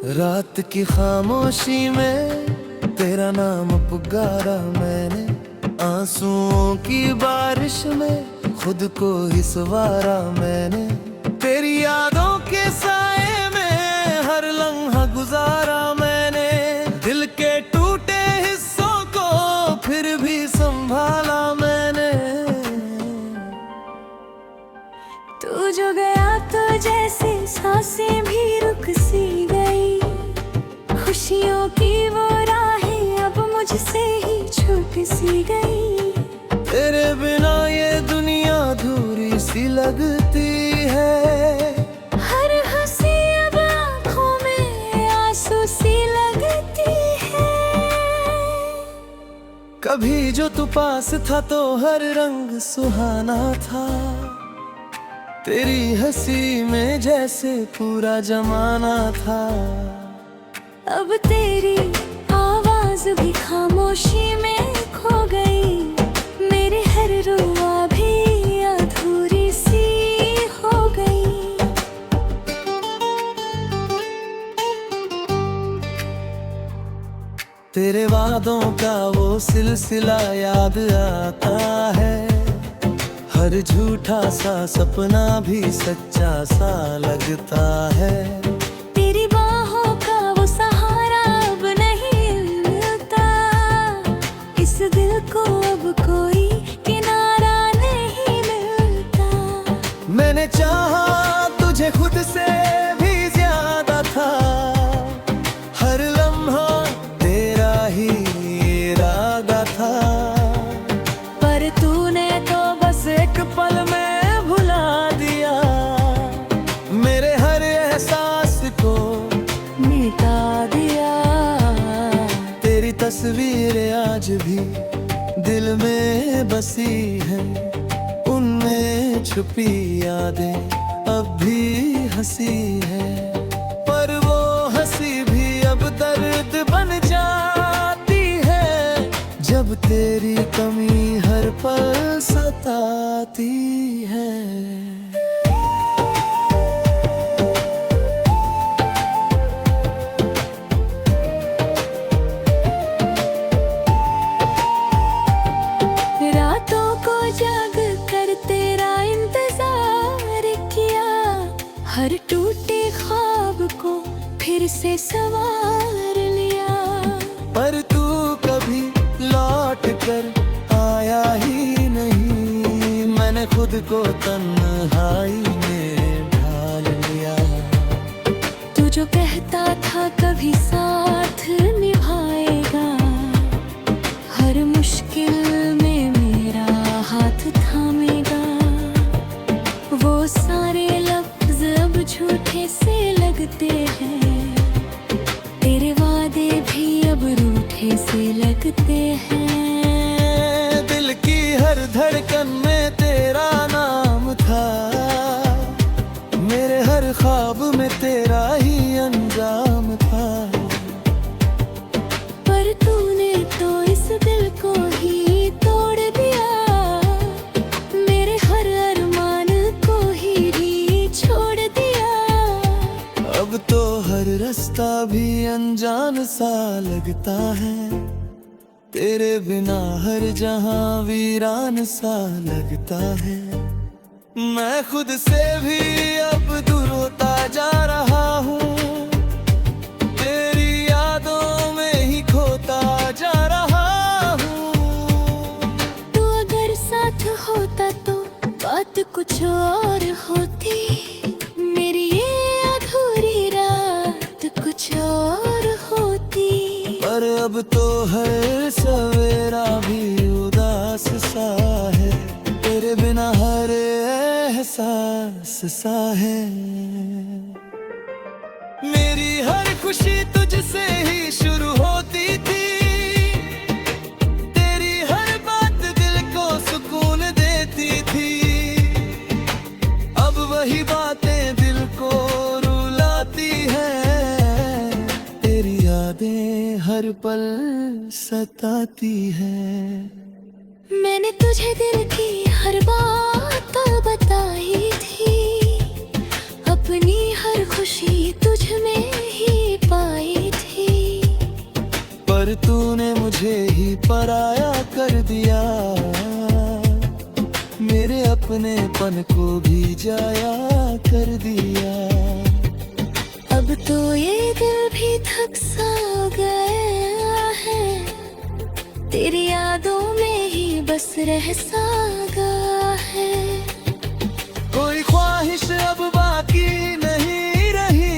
रात की खामोशी में तेरा नाम पुकारा मैंने, आंसुओं की बारिश में खुद को ही संवारा मैंने। तेरी यादों के साए में हर लम्हा गुजारा मैंने, दिल के टूटे हिस्सों को फिर भी संभाला मैंने। तू जो गया तो जैसे सांसें भी रुक सी गई, खुशियों की वो राहें अब मुझसे ही छूट सी गई। तेरे बिना ये दुनिया अधूरी सी लगती है, हर हंसी अब आँखों में आंसू सी लगती है। कभी जो तू पास था तो हर रंग सुहाना था, तेरी हंसी में जैसे पूरा जमाना था। अब तेरी आवाज भी खामोशी में खो गई, मेरी हर रुआ भी अधूरी सी हो गई। तेरे वादों का वो सिलसिला याद आता है, हर झूठा सा सपना भी सच्चा सा लगता है। तेरी बाहों का वो सहारा अब नहीं मिलता, इस दिल को अब कोई किनारा नहीं मिलता। मैंने चाहा तुझे खुद से भी ज्यादा था, हर लम्हा तेरा ही इरादा था। पर तूने तो बस एक पल में भुला दिया, मेरे हर एहसास को मिटा दिया। तेरी तस्वीर आज भी दिल में बसी है, उनमें छुपी यादें अब भी हंसी है। पर वो हंसी भी अब दर्द बन जाती है, जब तेरी कमी हर पल सताती है। रातों को जाग कर तेरा इंतजार किया, हर टूटे ख्वाब को फिर से संवार लिया। पर तू कभी लौट कर आया ही नहीं, मैंने खुद को तन्हाई में ढाल लिया। तू जो कहता था कभी साथ निभाएगा, हर मुश्किल में मेरा हाथ थामेगा। वो सारे लफ्ज अब झूठे से लगते हैं, तेरे वादे भी अब रूठे से लगते हैं। दिल की हर धड़कन में तेरा नाम था, मेरे हर ख्वाब में तेरा ही अंजाम था। पर तूने तो इस दिल को ही तोड़ दिया, मेरे हर अरमान को ही छोड़ दिया। अब तो हर रास्ता भी अनजान सा लगता है, तेरे बिना हर जहां वीरान सा लगता है। मैं खुद से भी अब दूर होता जा रहा हूँ, तेरी यादों में ही खोता जा रहा हूँ। तू अगर साथ होता तो बात कुछ और होती, मेरी ये अधूरी रात कुछ और होती। पर अब तो हर सवेरा भी उदास सा है, तेरे बिना हर एहसास सा है। मेरी हर खुशी तुझसे ही शुरू होती थी, तेरी हर बात दिल को सुकून देती थी। अब वही बातें दिल को रुलाती हैं, तेरी यादें हर पल सताती हैं। मैंने तुझे दिल की हर बात बताई थी, अपनी हर खुशी तुझ में ही पा मुझे ही पराया कर दिया, मेरे अपनेपन को भी जाया कर दिया। अब तो ये दिल भी थक सा गया है, तेरी यादों में ही बस रह सा गया है। कोई ख्वाहिश अब बाकी नहीं रही,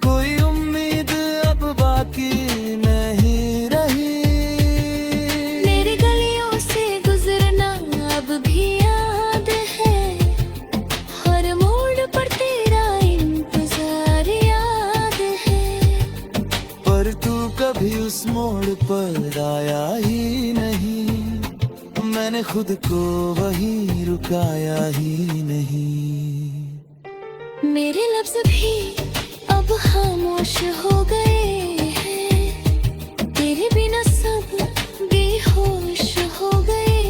कोई उम्मीद अब बाकी नहीं रही। मेरी गलियों से गुजरना अब भी याद है, हर मोड़ पर तेरा इंतजार याद है। पर तू कभी उस मोड़ पर आया ही नहीं, मैंने खुद को वहीं रुकाया ही नहीं। मेरे लफ्ज़ भी अब खामोश हो गए हैं, तेरे बिना सब बेहोश हो गए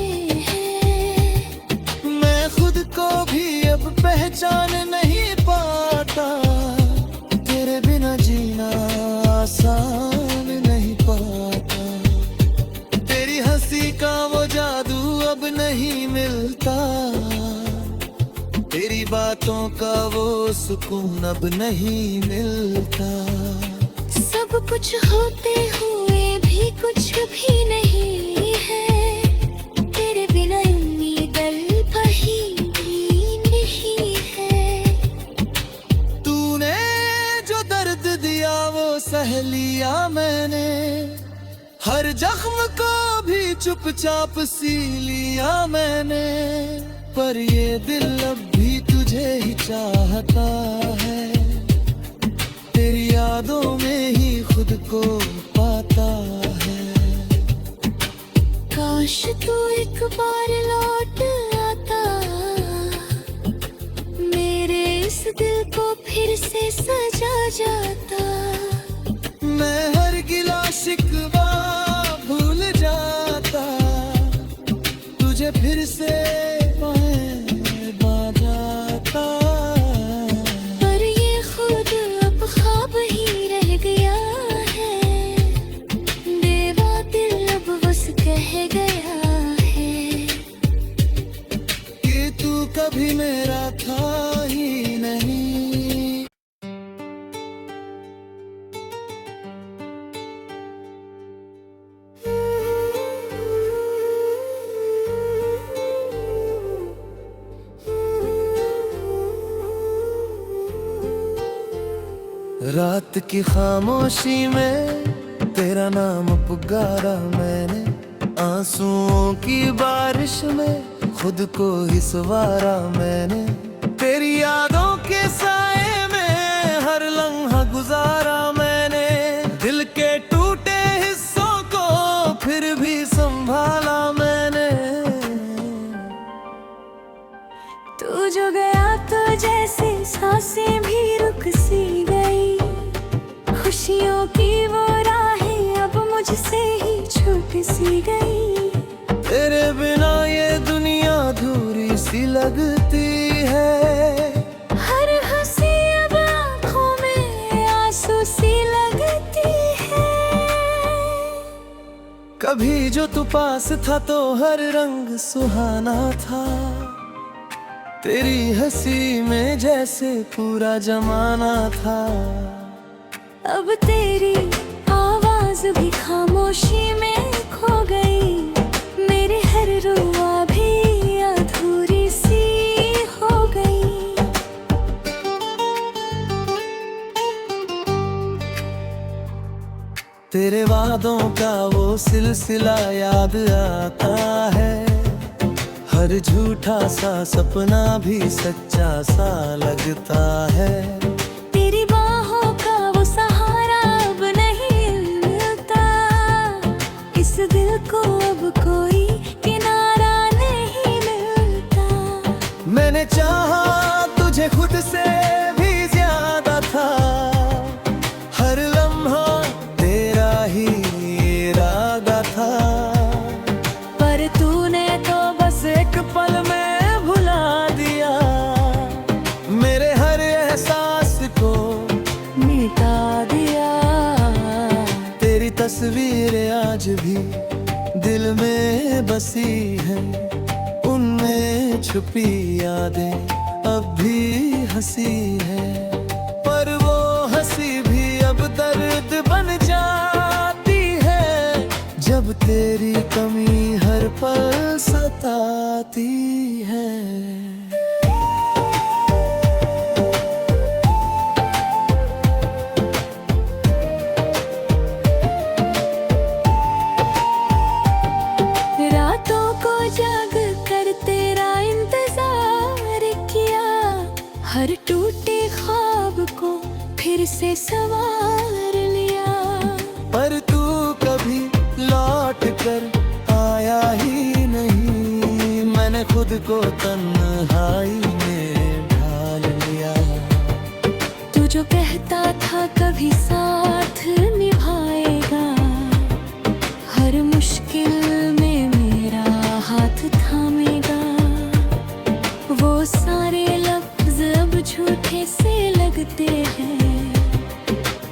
हैं। मैं खुद को भी अब पहचान नहीं पाता, तेरे बिना जीना आसान नहीं पाता। तेरी हंसी का वो जादू अब नहीं मिलता, तेरी बातों का वो सुकून अब नहीं मिलता। सब कुछ होते हुए भी कुछ भी नहीं है, तेरे बिना उम्मीद कहीं भी नहीं है। तूने जो दर्द दिया वो सह लिया मैंने, हर जख्म को भी चुपचाप सी लिया मैंने। पर ये दिल अब भी तुझे ही चाहता है, तेरी यादों में ही खुद को पाता है। काश तू एक बार लौट आता, मेरे इस दिल को फिर से सजा जाता। मैं हर गिला शिकवा भूल जाता, तुझे फिर से जाता। पर ये खुद अब ख्वाब ही रह गया है, बेवा दिल अब बस कह गया है कि तू कभी मेरा था ही नहीं। रात की खामोशी में तेरा नाम पुकारा मैंने, आंसुओं की बारिश में खुद को ही संवारा मैंने। तेरी यादों के साए में हर लम्हा गुजारा मैंने, दिल के टूटे हिस्सों को फिर भी संभाला मैंने। तू जो गया तो जैसे सांसें भी रुक सी गई, खुशियों की वो राहें अब मुझसे ही छूट सी गई। तेरे बिना ये दुनिया अधूरी सी लगती है, हर हंसी अब आँखों में आंसू सी लगती है। कभी जो तू पास था तो हर रंग सुहाना था, तेरी हंसी में जैसे पूरा जमाना था। अब तेरी आवाज भी खामोशी में खो गई, मेरे हर रुआ भी अधूरी सी हो गई। तेरे वादों का वो सिलसिला याद आता है, हर झूठा सा सपना भी सच्चा सा लगता है। तेरी बाहों का वो सहारा अब नहीं मिलता, इस दिल को अब कोई किनारा नहीं मिलता। मैंने चाहा तुझे खुद से भी ज्यादा था, हर लम्हा तेरा ही इरादा था। पर तूने तो बस एक पल में भुला दिया, मेरे हर एहसास भी दिल में बसी है, उनमें छुपी यादें अब भी हंसी है। पर वो हंसी भी अब दर्द बन जाती है, जब तेरी कमी हर पल सताती है। हर टूटे ख्वाब को फिर से संवार लिया, पर तू कभी लौट कर आया ही नहीं। मैंने खुद को तन्हाई में ढाल लिया। तू जो कहता था कभी साथ निभाएगा, हर मुश्किल में मेरा हाथ थामेगा। वो सारे अब झूठे से लगते हैं,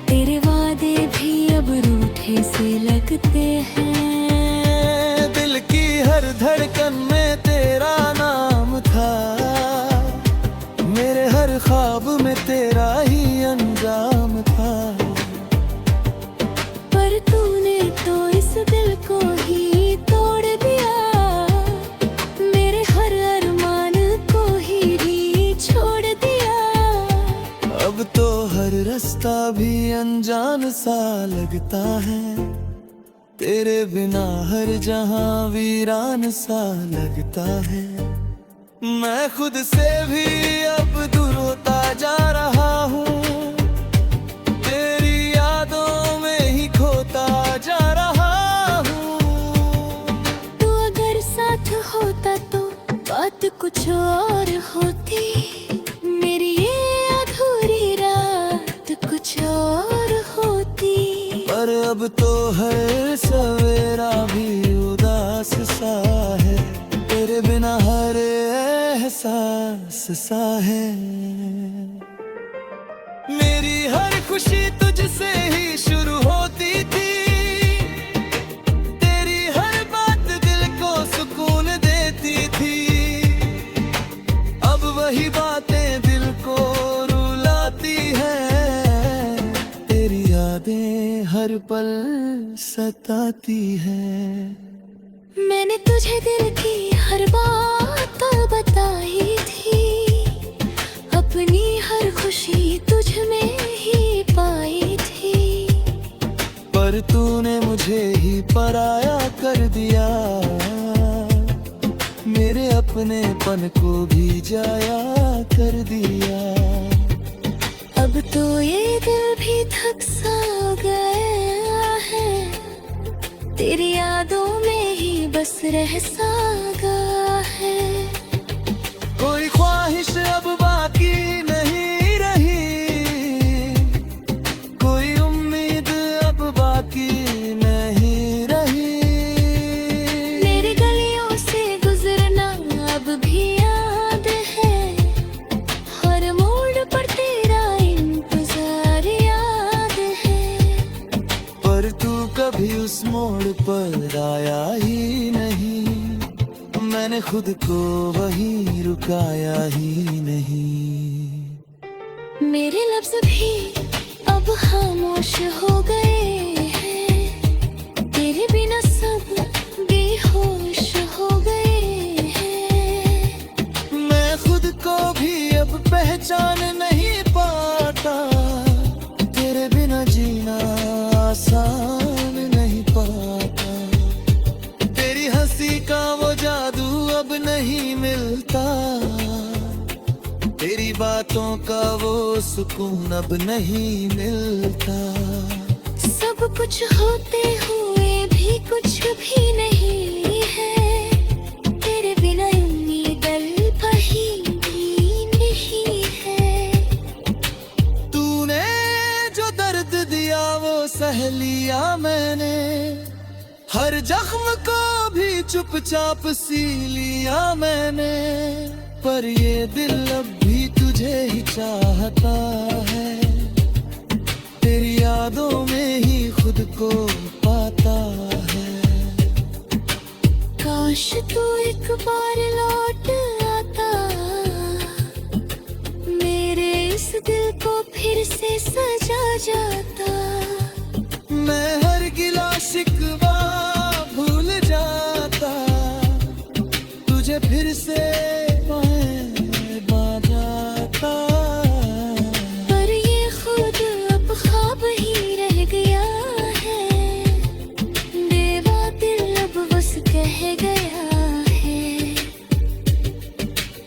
तेरे वादे भी अब रूठे से लगते हैं। दिल की हर धड़कन में तेरा नाम था, मेरे हर ख्वाब में तेरा ही अंजाम था। पर तूने तो इस दिल को ही तोड़ दिया, मेरे हर अरमान को ही छोड़ दिया। अब तो हर रास्ता भी अनजान सा लगता है, तेरे बिना हर जहां वीरान सा लगता है। मैं खुद से भी अब दूर होता जा रहा हूँ, तेरी यादों में ही खोता जा रहा हूँ। तू अगर साथ होता तो बात कुछ और होती, मेरी ये अधूरी रात कुछ और होती। पर अब तो हर सवेरा भी उदास सा है, तेरे बिना हर एहसास सा है। मेरी हर खुशी तुझसे ही शुरू होती थी, तेरी हर बात दिल को सुकून देती थी। अब वही बातें दिल को रुलाती हैं, तेरी यादें हर पल सताती हैं। मैंने तुझे दिल की हर बात बताई थी, अपनी हर खुशी तुझ में ही पाई थी। पर तूने मुझे ही पराया कर दिया, मेरे अपनेपन को भी जाया कर दिया। अब तो ये दिल भी थक सा गया है, तेरी यादों में ही बस रह सा गया है। कोई ख्वाहिश अब बाकी नहीं रही, कोई उम्मीद अब बाकी नहीं रही। मेरी गलियों से गुजरना अब भी याद है, हर मोड़ पर तेरा इंतजार याद है। पर तू कभी उस मोड़ पर आया ही नहीं, मैंने खुद को वहीं रुकाया ही नहीं। मेरे लफ्ज़ भी अब खामोश हो गए हैं, तेरे बिना सब बेहोश हो गए हैं। मैं खुद को भी अब पहचान नहीं पाता, तेरे बिना जीना आसान नहीं पाता। तेरी हंसी का वो जादू अब नहीं मिलता, तेरी बातों का वो सुकून अब नहीं मिलता। सब कुछ होते हुए भी कुछ भी नहीं है, तेरे बिना उम्मीद कहीं भी नहीं है। तूने जो दर्द दिया वो सह लिया मैंने, हर जख्म को भी चुपचाप सी लिया मैंने। पर ये दिल अब भी तुझे ही चाहता है, तेरी यादों में ही खुद को पाता है। काश तू एक बार लौट आता, मेरे इस दिल को फिर से सजा जाता। मैं हर गिला शिकवा भूल जाता, तुझे फिर से पा जाता। पर ये खुद अब ख्वाब ही रह गया है, बेवा दिल अब बस कह गया है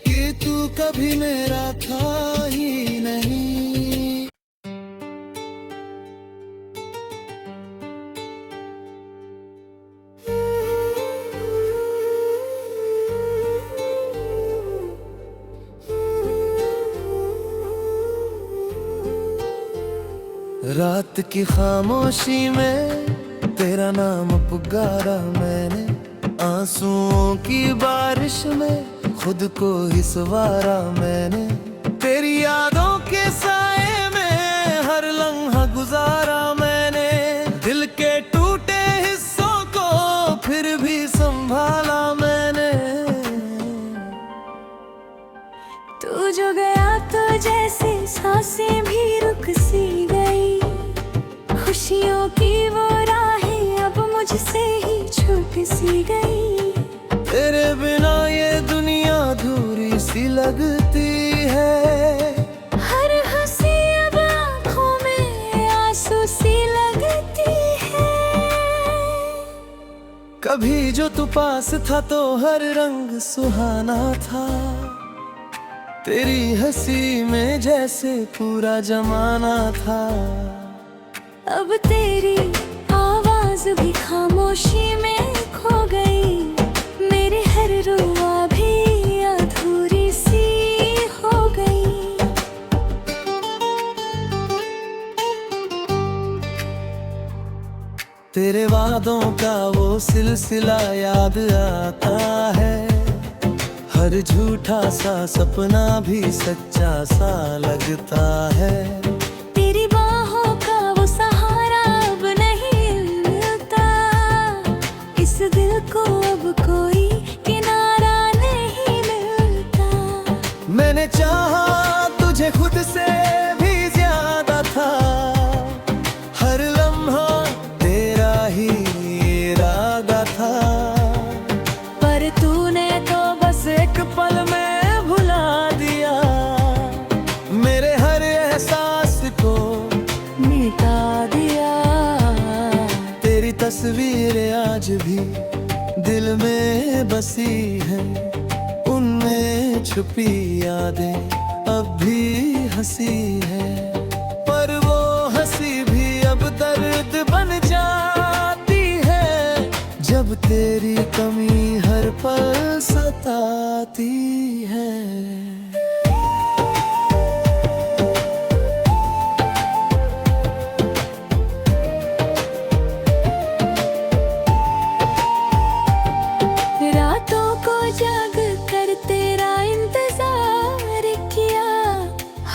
कि तू कभी मेरा था ही नहीं। रात की खामोशी में तेरा नाम पुकारा मैंने, आंसुओं की बारिश में खुद को ही संवारा मैंने। तेरी यादों के साए में हर लम्हा गुजारा मैंने, दिल के टूटे हिस्सों को फिर भी संभाला मैंने। तू जो गया तो जैसे सांसें भी रुक सी गई, खुशियों की वो राहें अब मुझसे ही छूट सी गई। तेरे बिना ये दुनिया अधूरी सी लगती है, हर हंसी अब आँखों में आंसू सी लगती है। कभी जो तू पास था तो हर रंग सुहाना था, तेरी हंसी में जैसे पूरा जमाना था। अब तेरी आवाज भी खामोशी में खो गई, मेरी हर रुआ भी अधूरी सी हो गई। तेरे वादों का वो सिलसिला याद आता है, हर झूठा सा सपना भी सच्चा सा लगता है। तेरी बाहों का वो सहारा अब नहीं मिलता, इस दिल को अब कोई किनारा नहीं मिलता। मैंने चाहा तुझे खुद से भी ज्यादा था, हर लम्हा तेरा ही इरादा था। पर तूने तो बस एक पल में भुला दिया, मेरे हर एहसास को मिटा दिया। तेरी तस्वीर आज भी दिल में बसी है, उनमें छुपी यादें अब भी हंसी है। पर वो हंसी भी अब दर्द बन जाती है, जब तेरी कमी हर पल सताती है। रातों को जाग कर तेरा इंतजार किया,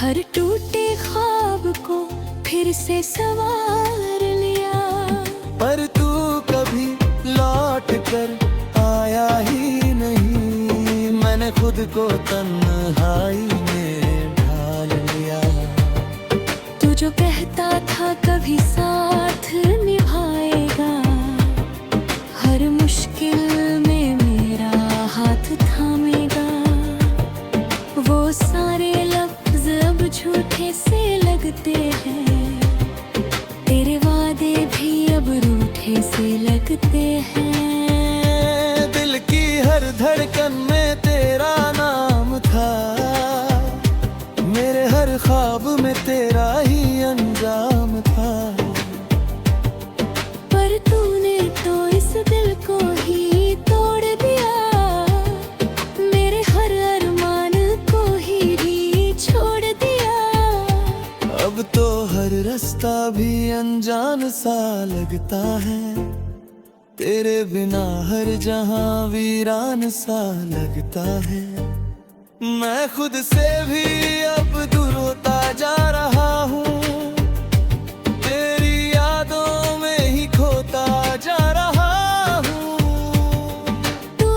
हर टूटे ख्वाब को फिर से संवार लिया। पर तू कभी लौट कर आया ही नहीं, मैंने खुद को तन्हाई में ढाल लिया। तू जो कहता था कभी साथ निभाएगा, हर मुश्किल में मेरा हाथ थामेगा। वो सारे लफ्ज अब झूठे से लगते हैं, तेरे वादे भी अब रूठे से लगते हैं। दिल की हर धड़कन में तेरा नाम था, मेरे हर ख्वाब में तेरा ही अंजाम था। पर तूने तो इस दिल को ही तोड़ दिया, मेरे हर अरमान को ही छोड़ दिया। अब तो हर रास्ता भी अनजान सा लगता है, तेरे बिना हर जहां वीरान सा लगता है। मैं खुद से भी अब दूर होता जा रहा हूँ, तेरी यादों में ही खोता जा रहा हूँ। तू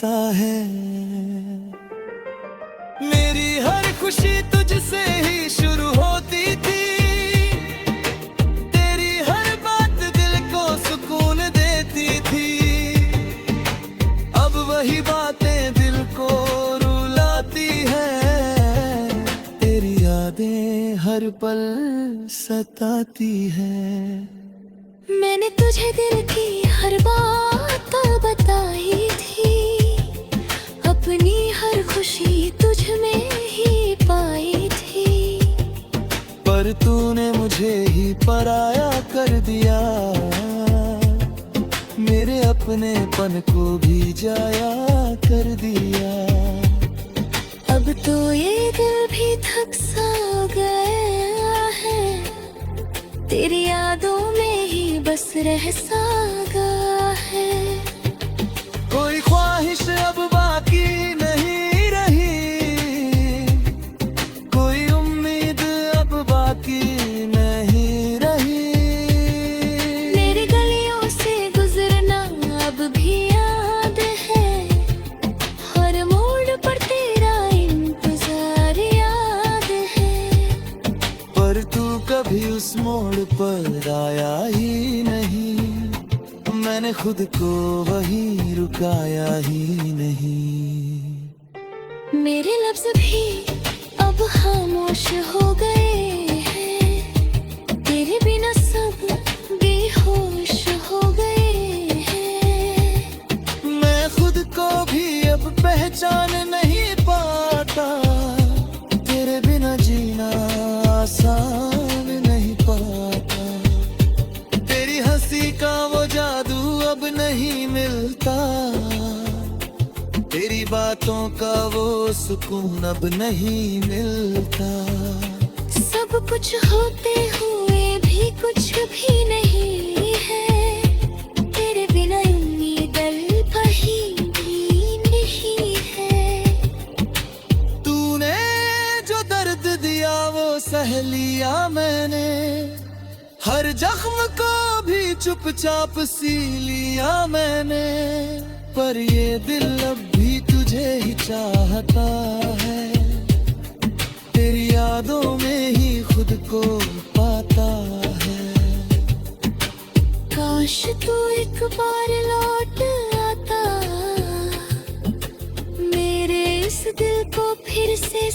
सा है। मेरी हर खुशी तुझसे ही शुरू होती थी, तेरी हर बात दिल को सुकून देती थी। अब वही बातें दिल को रुलाती है, तेरी यादें हर पल सताती है। मैंने तुझे दिल की हर बात बताई थी, अपनी हर खुशी तुझ में ही पाई थी। पर तूने मुझे ही पराया कर दिया, मेरे अपनेपन को भी जाया कर दिया। अब तो ये दिल भी थक सा गया है, तेरी यादों में ही बस रह सा गया है। कोई ख्वाहिश अब बाकी नहीं रही, कोई उम्मीद अब बाकी नहीं रही। मेरी गलियों से गुजरना अब भी याद है, हर मोड़ पर तेरा इंतजार याद है। पर तू कभी उस मोड़ पर आया ही नहीं, मैंने खुद को वहीं रुकाया ही नहीं। मेरे लफ्ज भी अब खामोश हो गए हैं, तेरे बिना सब बेहोश हो गए हैं। मैं खुद को भी अब पहचान नहीं पाता, तेरे बिना जीना आसान नहीं पाता। तेरी हंसी का वो जादू अब नहीं मिलता, तेरी बातों का वो सुकून अब नहीं मिलता। सब कुछ होते हुए भी कुछ भी नहीं है, तेरे बिना उम्मीद कहीं भी नहीं है। तूने जो दर्द दिया वो सह लिया मैंने, हर जख्म को भी चुपचाप सी लिया मैंने। पर ये दिल अब भी तुझे ही चाहता है, तेरी यादों में ही खुद को पाता है। काश तू एक बार लौट आता, मेरे इस दिल को फिर से